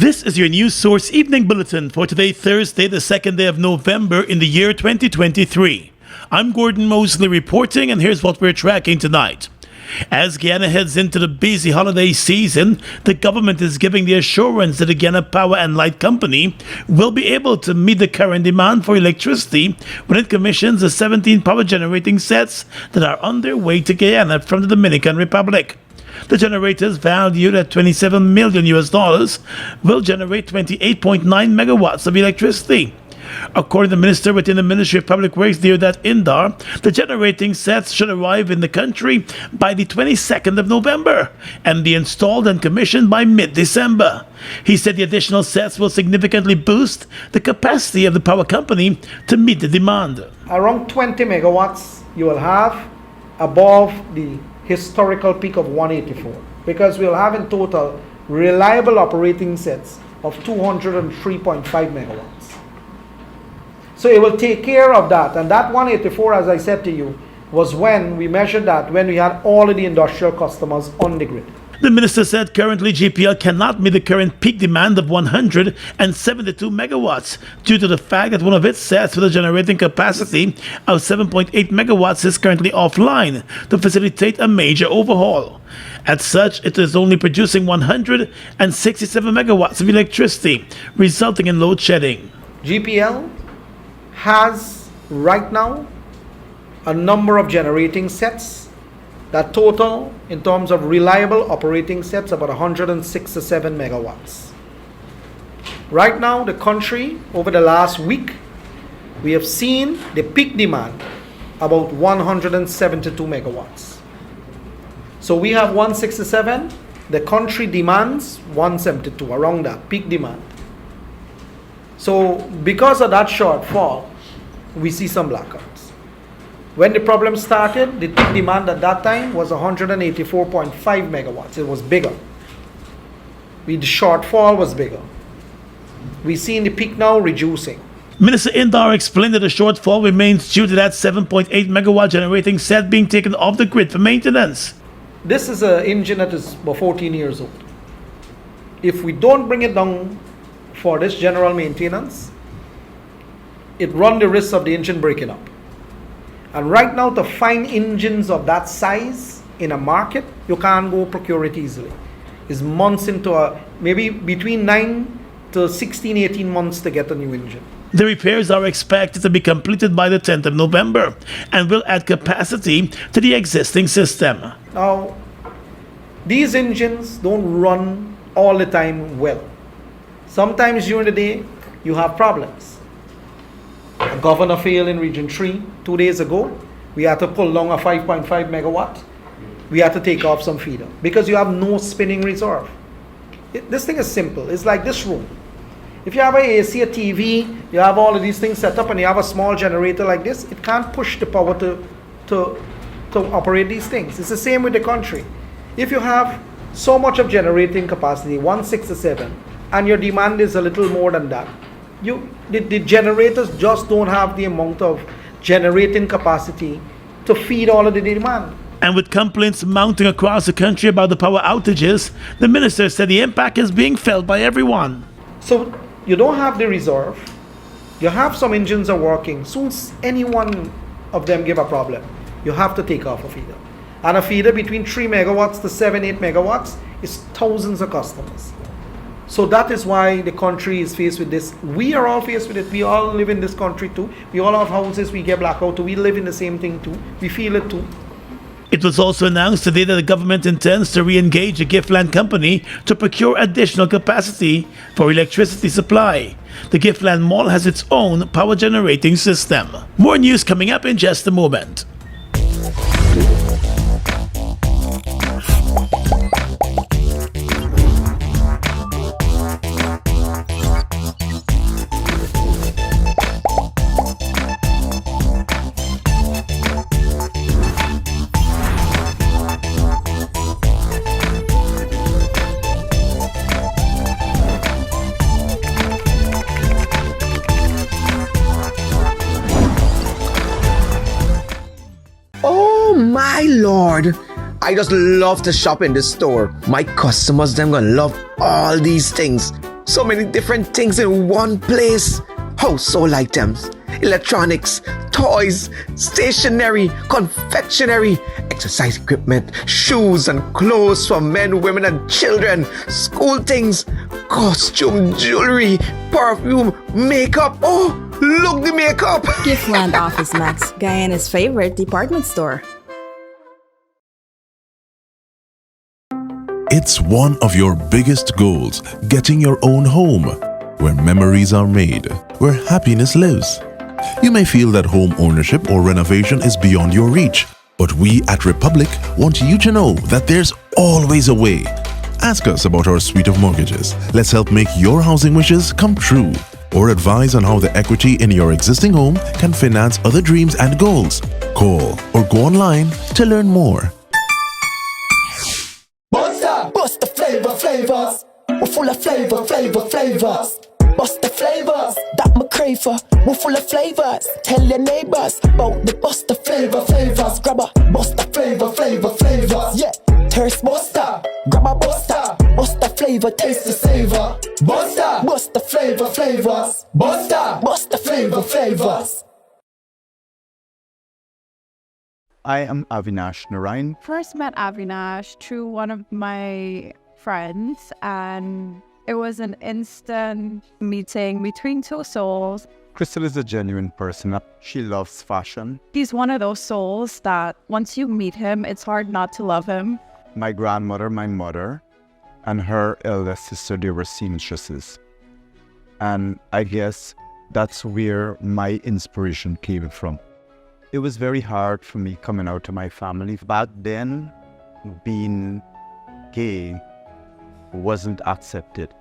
This is your news source evening bulletin for today, Thursday, the 2nd day of November in the year 2023. I'm Gordon Mosley reporting, and here's what we're tracking tonight. As Guyana heads into the busy holiday season, the government is giving the assurance that the Guyana Power and Light Company will be able to meet the current demand for electricity when it commissions the 17 power generating sets that are on their way to Guyana from the Dominican Republic. The generators, valued at $27 million, will generate 28.9 megawatts of electricity. According to the minister within the Ministry of Public Works, Deodat Indar, the generating sets should arrive in the country by the 22nd of November and be installed and commissioned by mid-December. He said the additional sets will significantly boost the capacity of the power company to meet the demand. Around 20 megawatts you will have above the historical peak of 184, because we'll have in total reliable operating sets of 203.5 megawatts. So it will take care of that, and that 184, as I said to you, was when we measured that when we had all of the industrial customers on the grid. The minister said currently GPL cannot meet the current peak demand of 172 megawatts due to the fact that one of its sets with a generating capacity of 7.8 megawatts is currently offline to facilitate a major overhaul. As such, it is only producing 167 megawatts of electricity, resulting in load shedding. GPL has right now a number of generating sets that total, in terms of reliable operating sets, about 167 megawatts. Right now, the country, over the last week, we have seen the peak demand about 172 megawatts. So we have 167, the country demands 172, around that, peak demand. So because of that shortfall, we see some blackouts. When the problem started, the peak demand at that time was 184.5 megawatts. It was bigger. The shortfall was bigger. We see in the peak now reducing. Minister Indar explained that the shortfall remains due to that 7.8 megawatt generating set being taken off the grid for maintenance. This is an engine that is about 14 years old. If we don't bring it down for this general maintenance, it runs the risk of the engine breaking up. And right now, to find engines of that size in a market, you can't go procure it easily. It's months into maybe between 9 to 16, 18 months to get a new engine. The repairs are expected to be completed by the 10th of November and will add capacity to the existing system. Now, these engines don't run all the time well. Sometimes during the day, you have problems. A governor failed in Region 3 2 days ago. We had to pull down a 5.5 megawatt. We had to take off some feeder because you have no spinning reserve. This thing is simple. It's like this room. If you have an AC, a TV, you have all of these things set up and you have a small generator like this, it can't push the power to operate these things. It's the same with the country. If you have so much of generating capacity, 167, and your demand is a little more than that, the generators just don't have the amount of generating capacity to feed all of the demand. And with complaints mounting across the country about the power outages, the minister said the impact is being felt by everyone. So you don't have the reserve. You have some engines are working. Soon as any one of them give a problem, you have to take off a feeder. And a feeder between 3 megawatts to 7, 8 megawatts is thousands of customers. So that is why the country is faced with this. We are all faced with it. We all live in this country too. We all have houses, we get blackout too. We live in the same thing too. We feel it too. It was also announced today that the government intends to re-engage the Giftland Company to procure additional capacity for electricity supply. The Giftland Mall has its own power generating system. More news coming up in just a moment. My lord, I just love to shop in this store. My customers, them gonna love all these things. So many different things in one place. Household items, electronics, toys, stationery, confectionery, exercise equipment, shoes and clothes for men, women, and children, school things, costume, jewelry, perfume, makeup. Oh, look, the makeup! Giftland Office Max, Guyana's favorite department store. It's one of your biggest goals, getting your own home, where memories are made, where happiness lives. You may feel that home ownership or renovation is beyond your reach, but we at Republic want you to know that there's always a way. Ask us about our suite of mortgages. Let's help make your housing wishes come true, or advise on how the equity in your existing home can finance other dreams and goals. Call or go online to learn more. Bust the flavors. We're full of flavors. Bust the flavors that me crave for. We're full of flavors. Tell your neighbors about the bust the flavors. Grab a bust the flavors. Yeah, thirst buster. Grab a buster. Bust the flavor, taste the savor. Bust the flavors. Bust the flavors. I am Avinash Narayan. First met Avinash through one of my friends, and it was an instant meeting between two souls. Crystal is a genuine person. She loves fashion. He's one of those souls that once you meet him, it's hard not to love him. My grandmother, my mother, and her eldest sister, they were seamstresses. And I guess that's where my inspiration came from. It was very hard for me coming out to my family. Back then, being gay wasn't accepted.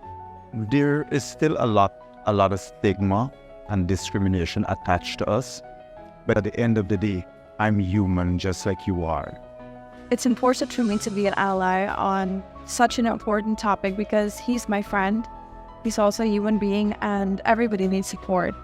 There is still a lot of stigma and discrimination attached to us. But at the end of the day, I'm human just like you are. It's important for me to be an ally on such an important topic because he's my friend. He's also a human being and everybody needs support.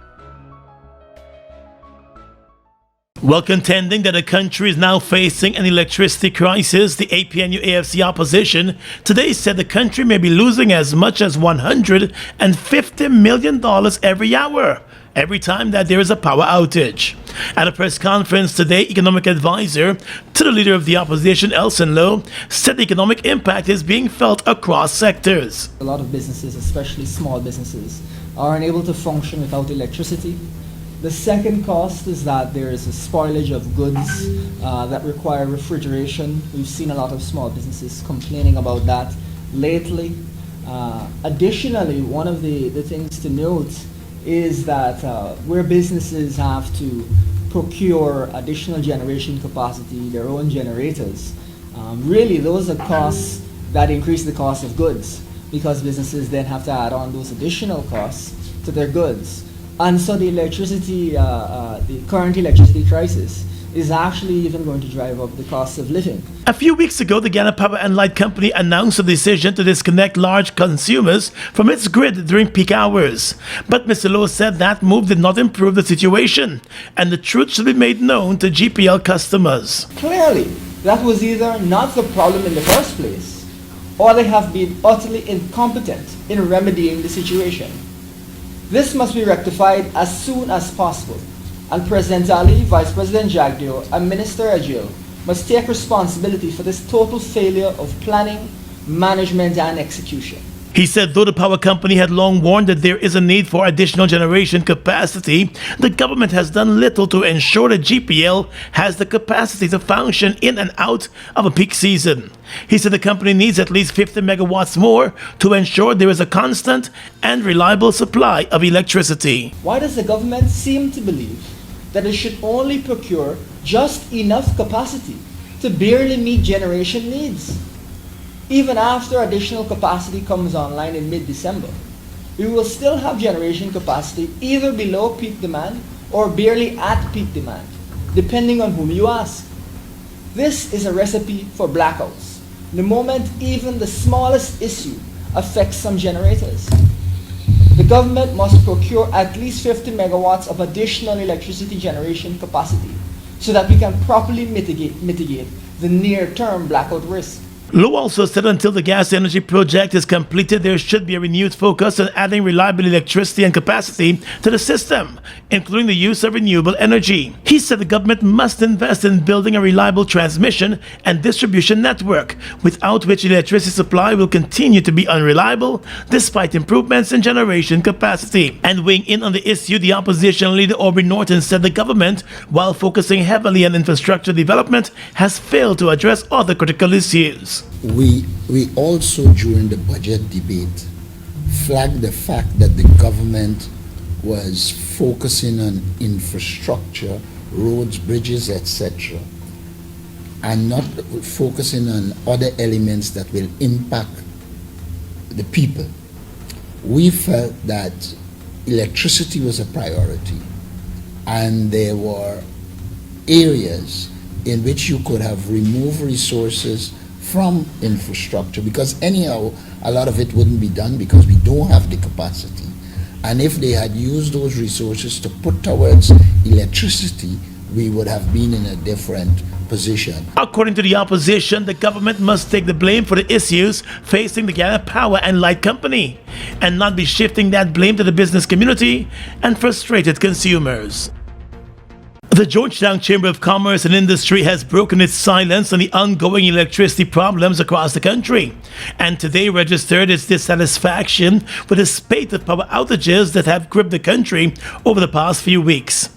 While contending that the country is now facing an electricity crisis, the APNU-AFC opposition today said the country may be losing as much as $150 million every hour, every time that there is a power outage. At a press conference today, economic advisor to the leader of the opposition, Elson Lowe, said the economic impact is being felt across sectors. A lot of businesses, especially small businesses, are unable to function without electricity. The second cost is that there is a spoilage of goods that require refrigeration. We've seen a lot of small businesses complaining about that lately. Additionally, one of the things to note is that where businesses have to procure additional generation capacity, their own generators, really those are costs that increase the cost of goods because businesses then have to add on those additional costs to their goods. And so the electricity, the current electricity crisis is actually even going to drive up the cost of living. A few weeks ago, the Guyana Power and Light Company announced a decision to disconnect large consumers from its grid during peak hours. But Mr. Lowe said that move did not improve the situation, and the truth should be made known to GPL customers. Clearly, that was either not the problem in the first place, or they have been utterly incompetent in remedying the situation. This must be rectified as soon as possible, and President Ali, Vice President Jagdeo, and Minister Ajil must take responsibility for this total failure of planning, management, and execution. He said though the power company had long warned that there is a need for additional generation capacity, the government has done little to ensure that GPL has the capacity to function in and out of a peak season. He said the company needs at least 50 megawatts more to ensure there is a constant and reliable supply of electricity. Why does the government seem to believe that it should only procure just enough capacity to barely meet generation needs? Even after additional capacity comes online in mid-December, we will still have generation capacity either below peak demand or barely at peak demand, depending on whom you ask. This is a recipe for blackouts, the moment even the smallest issue affects some generators. The government must procure at least 50 megawatts of additional electricity generation capacity so that we can properly mitigate the near-term blackout risk. Low also said until the gas energy project is completed, there should be a renewed focus on adding reliable electricity and capacity to the system, including the use of renewable energy. He said the government must invest in building a reliable transmission and distribution network, without which electricity supply will continue to be unreliable despite improvements in generation capacity. And weighing in on the issue, the opposition leader Aubrey Norton said the government, while focusing heavily on infrastructure development, has failed to address other critical issues. We also, during the budget debate, flagged the fact that the government was focusing on infrastructure, roads, bridges, etc., and not focusing on other elements that will impact the people. We felt that electricity was a priority, and there were areas in which you could have removed resources from infrastructure, because anyhow a lot of it wouldn't be done because we don't have the capacity. And if they had used those resources to put towards electricity, we would have been in a different position. According to the opposition, the government must take the blame for the issues facing the Guyana Power and Light Company and not be shifting that blame to the business community and frustrated consumers. The Georgetown Chamber of Commerce and Industry has broken its silence on the ongoing electricity problems across the country, and today registered its dissatisfaction with the spate of power outages that have gripped the country over the past few weeks.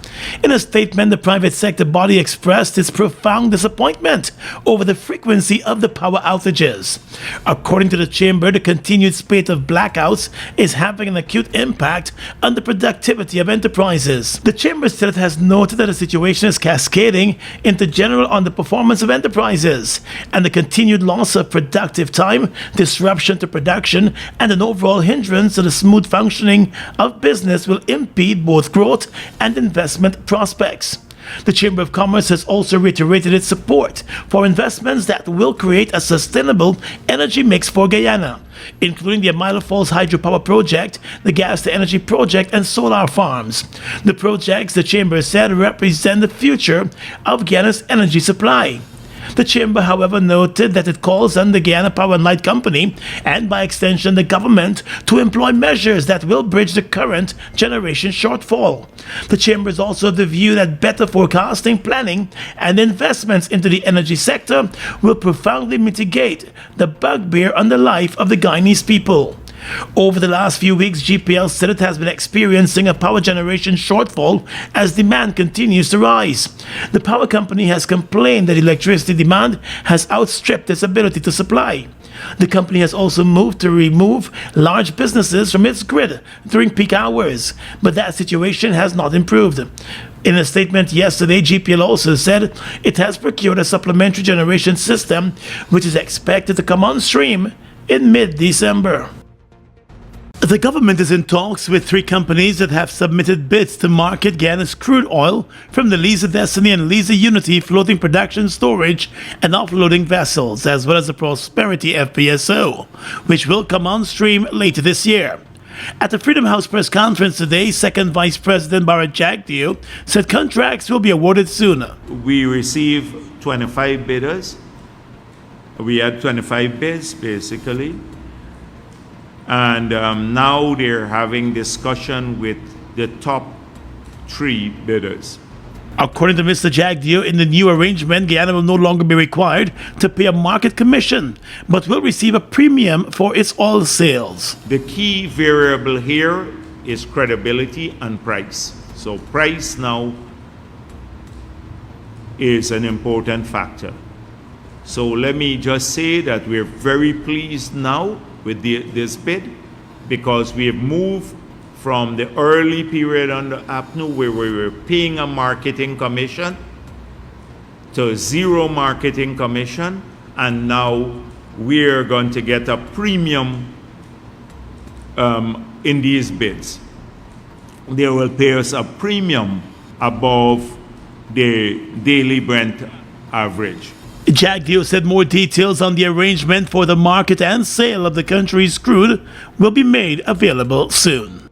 In a statement, the private sector body expressed its profound disappointment over the frequency of the power outages. According to the chamber, the continued spate of blackouts is having an acute impact on the productivity of enterprises. The chamber said it has noted that the situation is cascading into general underperformance of enterprises, and the continued loss of productive time, disruption to production, and an overall hindrance to the smooth functioning of business will impede both growth and investment prospects. The Chamber of Commerce has also reiterated its support for investments that will create a sustainable energy mix for Guyana, including the Amila Falls Hydropower Project, the Gas-to-Energy Project, and solar farms. The projects, the Chamber said, represent the future of Guyana's energy supply. The Chamber, however, noted that it calls on the Guyana Power and Light Company, and by extension the government, to employ measures that will bridge the current generation shortfall. The Chamber is also of the view that better forecasting, planning, and investments into the energy sector will profoundly mitigate the bugbear on the life of the Guyanese people. Over the last few weeks, GPL said it has been experiencing a power generation shortfall as demand continues to rise. The power company has complained that electricity demand has outstripped its ability to supply. The company has also moved to remove large businesses from its grid during peak hours, but that situation has not improved. In a statement yesterday, GPL also said it has procured a supplementary generation system, which is expected to come on stream in mid-December. The government is in talks with 3 companies that have submitted bids to market Guyana's crude oil from the Liza Destiny and Liza Unity floating production, storage, and offloading vessels, as well as the Prosperity FPSO, which will come on stream later this year. At the Freedom House press conference today, Second Vice President Bharat Jagdeo said contracts will be awarded soon. We received 25 bidders. We had 25 bids, basically. And now they're having discussion with the top 3 bidders. According to Mr. Jagdeo, in the new arrangement, Guyana will no longer be required to pay a market commission, but will receive a premium for its oil sales. The key variable here is credibility and price. So price now is an important factor. So let me just say that we're very pleased now with this bid, because we have moved from the early period under APNU where we were paying a marketing commission to 0 marketing commission, and now we're going to get a premium in these bids. They will pay us a premium above the daily Brent average. Jagdeo said more details on the arrangement for the market and sale of the country's crude will be made available soon.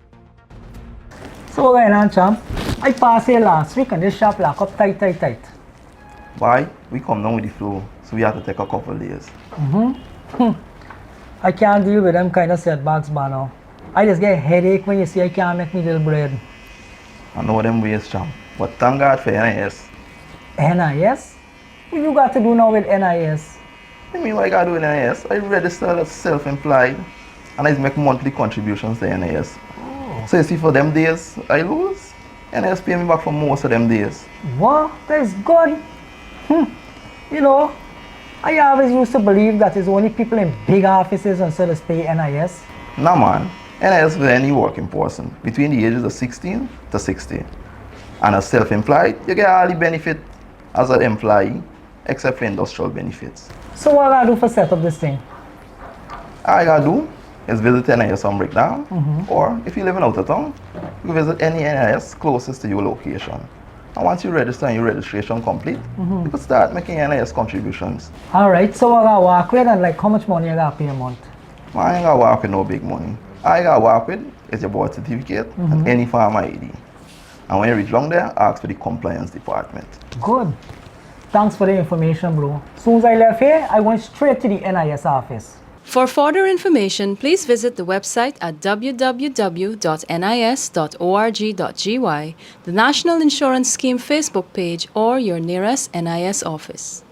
So ngayon champ, I passed here last week and this shop lock up tight. Why? We come down with the flow. So we had to take a couple of days. I can't deal with them kind of setbacks, Bano. I just get a headache when you see I can't make me little bread. I know them ways, champ. But thank God for NIS. NIS? What you got to do now with NIS? I mean, what I got to do with NIS? I register as self-employed and I make monthly contributions to NIS. So you see, for them days I lose, NIS pay me back for most of them days. What? That's good. You know, I always used to believe that it's only people in big offices and sellers pay NIS. Nah, man. NIS for any working person between the ages of 16 to 60. And as self-employed, you get all the benefit as an employee except for industrial benefits. So what I gotta do for set up this thing? All I gotta do is visit NIS on breakdown, or if you're living out of town, you visit any NIS closest to your location. And once you register and your registration complete, you can start making NIS contributions. Alright, so what I gotta work with and like how much money I gotta pay a month? Man, I ain't gotta work with no big money. All I gotta work with is your birth certificate and any farm ID. And when you reach down there, ask for the compliance department. Good. Thanks for the information, bro. As soon as I left here, I went straight to the NIS office. For further information, please visit the website at www.nis.org.gy, the National Insurance Scheme Facebook page, or your nearest NIS office.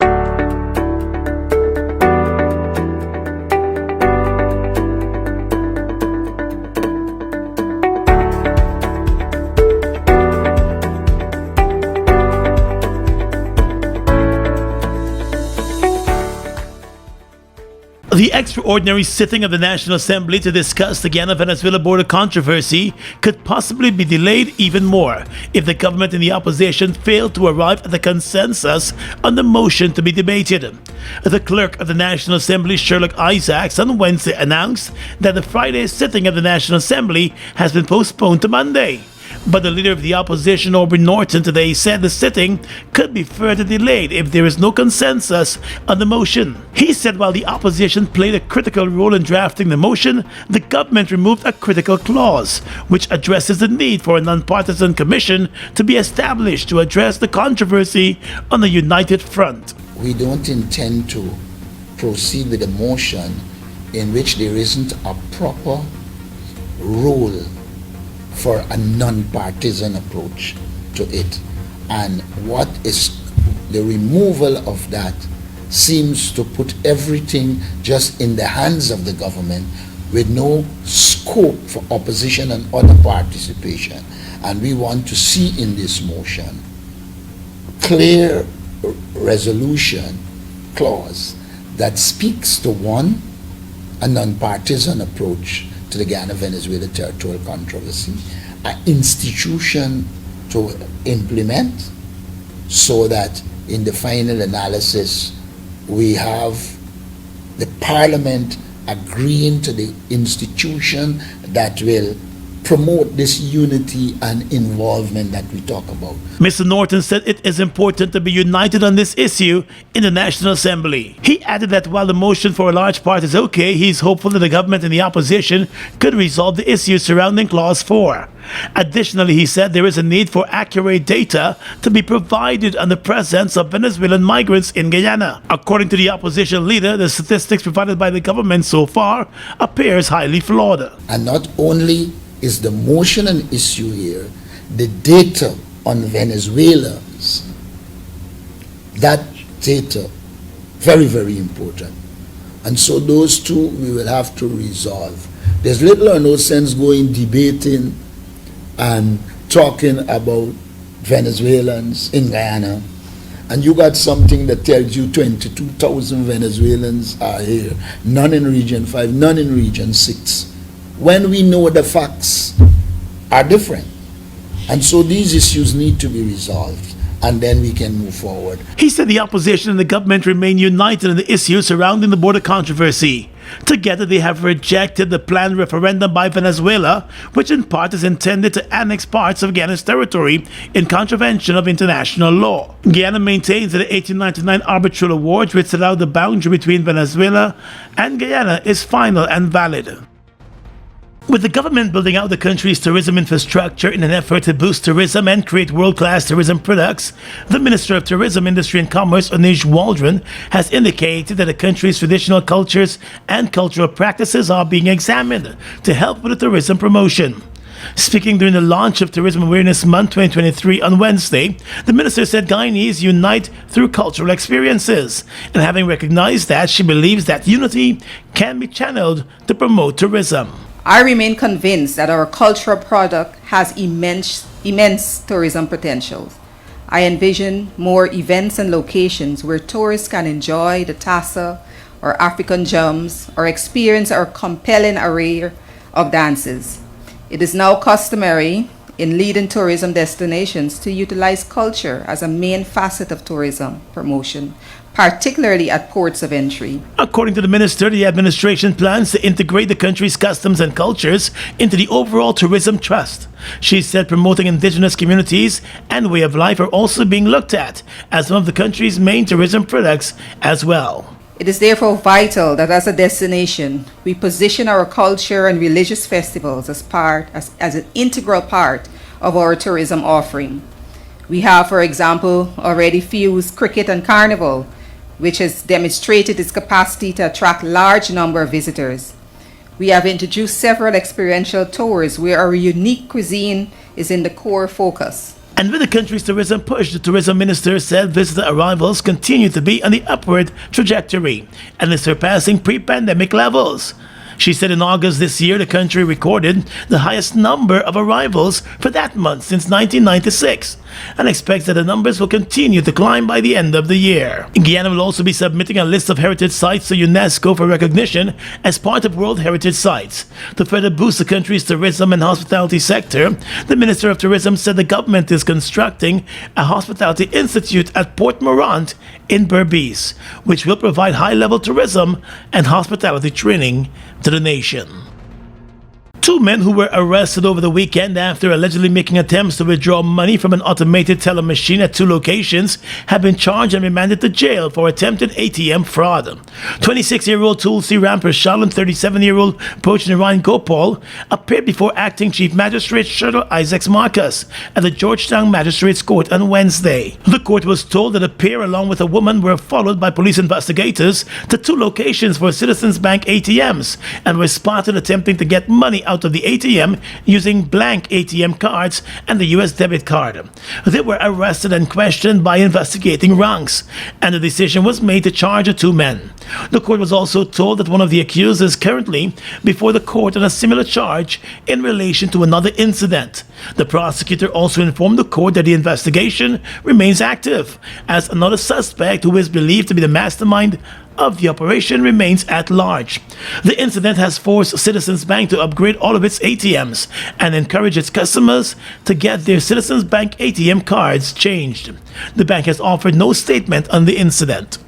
The extraordinary sitting of the National Assembly to discuss the Guyana-Venezuela border controversy could possibly be delayed even more if the government and the opposition fail to arrive at a consensus on the motion to be debated. The clerk of the National Assembly, Sherlock Isaacs, on Wednesday announced that the Friday sitting of the National Assembly has been postponed to Monday. But the leader of the opposition, Aubrey Norton, today said the sitting could be further delayed if there is no consensus on the motion. He said while the opposition played a critical role in drafting the motion, the government removed a critical clause which addresses the need for a nonpartisan commission to be established to address the controversy on the united front. We don't intend to proceed with a motion in which there isn't a proper rule for a non-partisan approach to it. And what is the removal of that seems to put everything just in the hands of the government with no scope for opposition and other participation. And we want to see in this motion clear resolution clause that speaks to one, a non-partisan approach to the Guyana-Venezuela territorial controversy, an institution to implement so that in the final analysis we have the parliament agreeing to the institution that will promote this unity and involvement that we talk about. Mr. Norton said it is important to be united on this issue in the National Assembly. He added that while the motion for a large part is okay, he is hopeful that the government and the opposition could resolve the issues surrounding Clause 4. Additionally, he said there is a need for accurate data to be provided on the presence of Venezuelan migrants in Guyana. According to the opposition leader, the statistics provided by the government so far appears highly flawed. And not only is the motion an issue here, the data on Venezuelans, that data, very, very important. And so those two we will have to resolve. There's little or no sense going debating and talking about Venezuelans in Guyana, and you got something that tells you 22,000 Venezuelans are here, none in Region 5, none in Region 6. When we know the facts are different. And so these issues need to be resolved, and then we can move forward. He said the opposition and the government remain united in the issues surrounding the border controversy. Together they have rejected the planned referendum by Venezuela, which in part is intended to annex parts of Guyana's territory in contravention of international law. Guyana maintains that the 1899 arbitral award, which set out the boundary between Venezuela and Guyana, is final and valid. With the government building out the country's tourism infrastructure in an effort to boost tourism and create world-class tourism products, the Minister of Tourism, Industry and Commerce, Anish Waldron, has indicated that the country's traditional cultures and cultural practices are being examined to help with the tourism promotion. Speaking during the launch of Tourism Awareness Month 2023 on Wednesday, the minister said Guyanese unite through cultural experiences, and having recognized that, she believes that unity can be channeled to promote tourism. I remain convinced that our cultural product has immense tourism potential. I envision more events and locations where tourists can enjoy the tassa or African drums or experience our compelling array of dances. It is now customary in leading tourism destinations to utilize culture as a main facet of tourism promotion, particularly at ports of entry. According to the minister, the administration plans to integrate the country's customs and cultures into the overall tourism trust. She said promoting indigenous communities and way of life are also being looked at as one of the country's main tourism products as well. It is therefore vital that as a destination, we position our culture and religious festivals as an integral part of our tourism offering. We have, for example, already fused cricket and carnival, which has demonstrated its capacity to attract large number of visitors. We have introduced several experiential tours where our unique cuisine is in the core focus. And with the country's tourism push, the tourism minister said visitor arrivals continue to be on the upward trajectory and is surpassing pre-pandemic levels. She said in August this year, the country recorded the highest number of arrivals for that month since 1996 and expects that the numbers will continue to climb by the end of the year. Guyana will also be submitting a list of heritage sites to UNESCO for recognition as part of World Heritage Sites. To further boost the country's tourism and hospitality sector, the Minister of Tourism said the government is constructing a hospitality institute at Port Morant in Berbice, which will provide high-level tourism and hospitality training to the nation. Two men who were arrested over the weekend after allegedly making attempts to withdraw money from an automated teller machine at two locations have been charged and remanded to jail for attempted ATM fraud. 26-year-old Tulsi Ramprashal and 37-year-old Prochnarayan Gopal appeared before Acting Chief Magistrate Shuttle Isaacs Marcus at the Georgetown Magistrates Court on Wednesday. The court was told that the pair, along with a woman, were followed by police investigators to two locations for Citizens Bank ATMs and were spotted attempting to get money out of the ATM using blank ATM cards and the US debit card. They were arrested and questioned by investigating ranks, and the decision was made to charge the two men. The court was also told that one of the accused is currently before the court on a similar charge in relation to another incident. The prosecutor also informed the court that the investigation remains active, as another suspect who is believed to be the mastermind of the operation remains at large. The incident has forced Citizens Bank to upgrade all of its ATMs and encourage its customers to get their Citizens Bank ATM cards changed. The bank has offered no statement on the incident.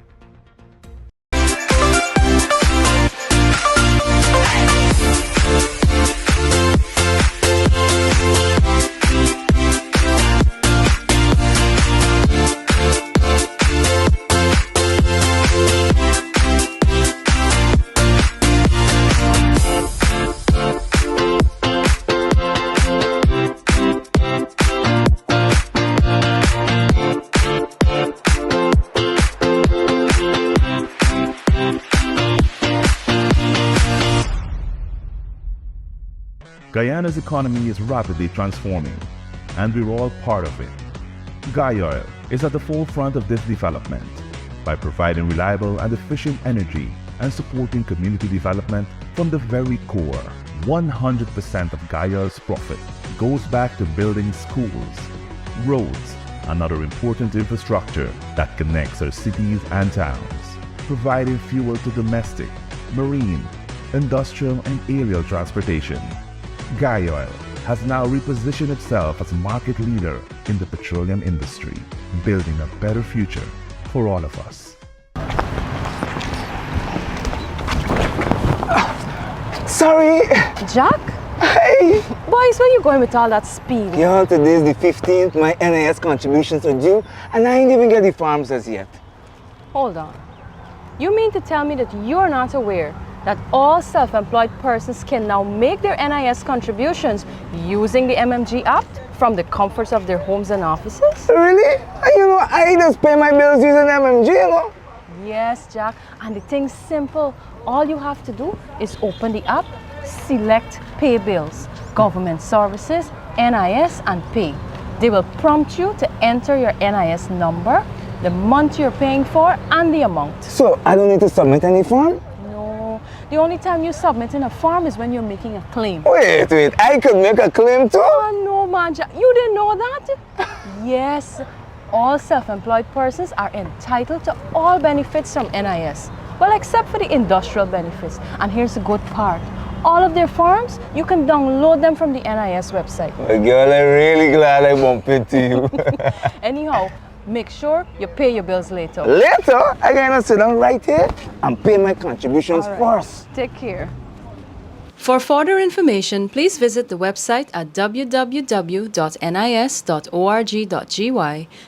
Guyana's economy is rapidly transforming, and we're all part of it. Guyoil is at the forefront of this development by providing reliable and efficient energy and supporting community development from the very core. 100% of Guyoil's profit goes back to building schools, roads, and other important infrastructure that connects our cities and towns, providing fuel to domestic, marine, industrial, and aerial transportation. Guyoil has now repositioned itself as a market leader in the petroleum industry, building a better future for all of us. Sorry. Jack? Hey. Boys, where you going with all that speed? Yo, today's the 15th. My NIS contributions are due, and I ain't even get the forms as yet. Hold on. You mean to tell me that you're not aware that all self-employed persons can now make their NIS contributions using the MMG app from the comforts of their homes and offices? Really? I just pay my bills using MMG, Yes, Jack, and the thing's simple. All you have to do is open the app, select Pay Bills, Government Services, NIS, and Pay. They will prompt you to enter your NIS number, the month you're paying for, and the amount. So I don't need to submit any form? No, the only time you submit in a form is when you're making a claim. Wait, I could make a claim too? Oh, no, man, Jack, you didn't know that? Yes, all self-employed persons are entitled to all benefits from NIS. Well, except for the industrial benefits. And here's the good part. All of their forms, you can download them from the NIS website. Girl, I'm really glad I bumped into you. Anyhow, make sure you pay your bills later. Later? I gotta sit down right here and pay my contributions first. Take care. For further information, please visit the website at www.nis.org.gy,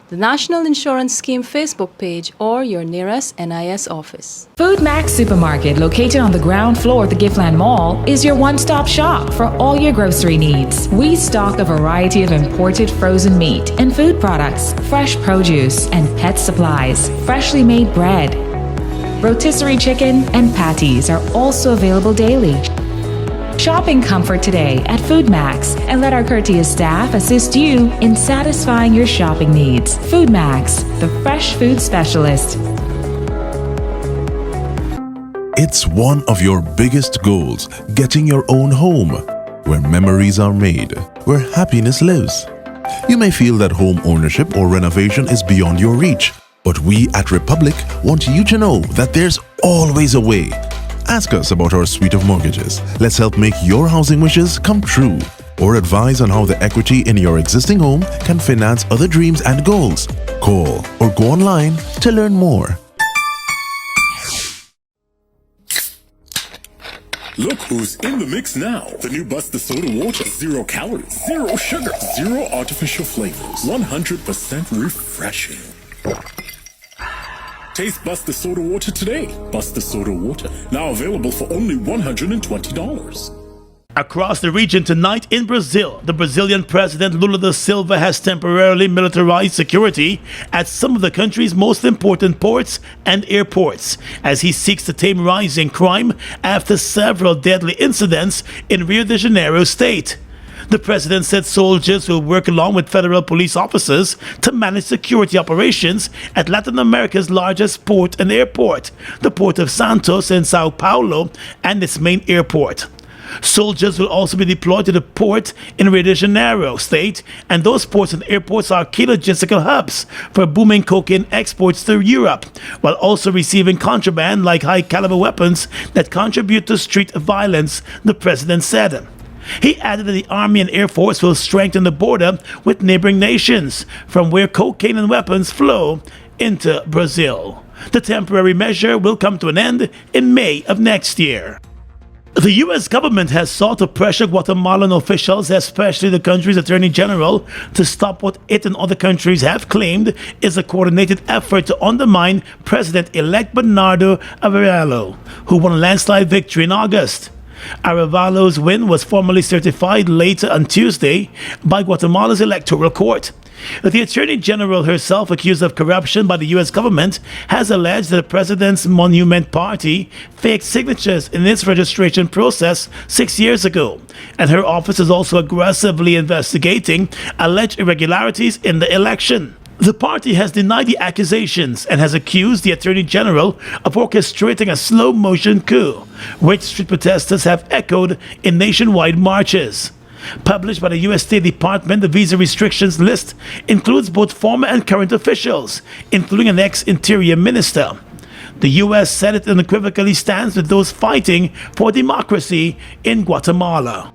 the National Insurance Scheme Facebook page, or your nearest NIS office. Food Max Supermarket, located on the ground floor at the Giftland Mall, is your one-stop shop for all your grocery needs. We stock a variety of imported frozen meat and food products, fresh produce, and pet supplies, freshly made bread. Rotisserie chicken and patties are also available daily. Shop in comfort today at Food Max and let our courteous staff assist you in satisfying your shopping needs. Food Max, the fresh food specialist. It's one of your biggest goals, getting your own home, where memories are made, where happiness lives. You may feel that home ownership or renovation is beyond your reach, but we at Republic want you to know that there's always a way. Ask us about our suite of mortgages. Let's help make your housing wishes come true. Or advise on how the equity in your existing home can finance other dreams and goals. Call or go online to learn more. Look who's in the mix now. The new Buster Soda Water. 0 calories, 0 sugar, 0 artificial flavors. 100% refreshing. Taste Buster Soda Water today. Buster Soda Water, now available for only $120. Across the region tonight in Brazil, the Brazilian President Lula da Silva has temporarily militarized security at some of the country's most important ports and airports as he seeks to tame rising crime after several deadly incidents in Rio de Janeiro state. The president said soldiers will work along with federal police officers to manage security operations at Latin America's largest port and airport, the Port of Santos in Sao Paulo, and its main airport. Soldiers will also be deployed to the port in Rio de Janeiro state, and those ports and airports are key logistical hubs for booming cocaine exports to Europe, while also receiving contraband like high-caliber weapons that contribute to street violence, the president said. He added that the Army and Air Force will strengthen the border with neighboring nations from where cocaine and weapons flow into Brazil. The temporary measure will come to an end in May of next year. The U.S. government has sought to pressure Guatemalan officials, especially the country's Attorney General, to stop what it and other countries have claimed is a coordinated effort to undermine President-elect Bernardo Arevalo, who won a landslide victory in August. Arevalo's win was formally certified later on Tuesday by Guatemala's electoral court. The Attorney General herself, accused of corruption by the U.S. government, has alleged that the president's Monument Party faked signatures in its registration process 6 years ago, and her office is also aggressively investigating alleged irregularities in the election. The party has denied the accusations and has accused the Attorney General of orchestrating a slow-motion coup, which street protesters have echoed in nationwide marches. Published by the U.S. State Department, the visa restrictions list includes both former and current officials, including an ex-interior minister. The U.S. said it unequivocally stands with those fighting for democracy in Guatemala.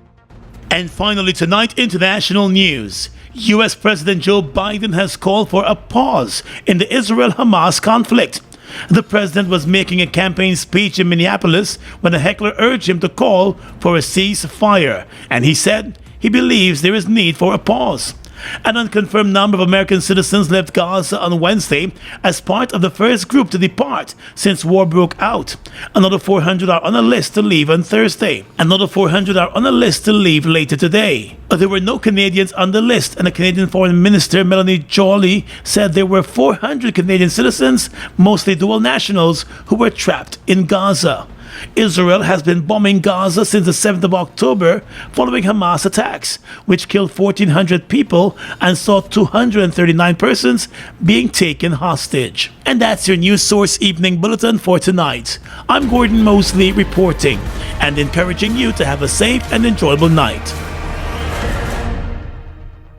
And finally tonight, international news. U.S. President Joe Biden has called for a pause in the Israel-Hamas conflict. The president was making a campaign speech in Minneapolis when a heckler urged him to call for a ceasefire, and he said he believes there is need for a pause. An unconfirmed number of American citizens left Gaza on Wednesday as part of the first group to depart since war broke out. Another 400 are on a list to leave on Thursday. Another 400 are on a list to leave later today. There were no Canadians on the list, and the Canadian Foreign Minister Melanie Joly said there were 400 Canadian citizens, mostly dual nationals, who were trapped in Gaza. Israel has been bombing Gaza since the 7th of October following Hamas attacks, which killed 1,400 people and saw 239 persons being taken hostage. And that's your News Source Evening Bulletin for tonight. I'm Gordon Mosley reporting and encouraging you to have a safe and enjoyable night.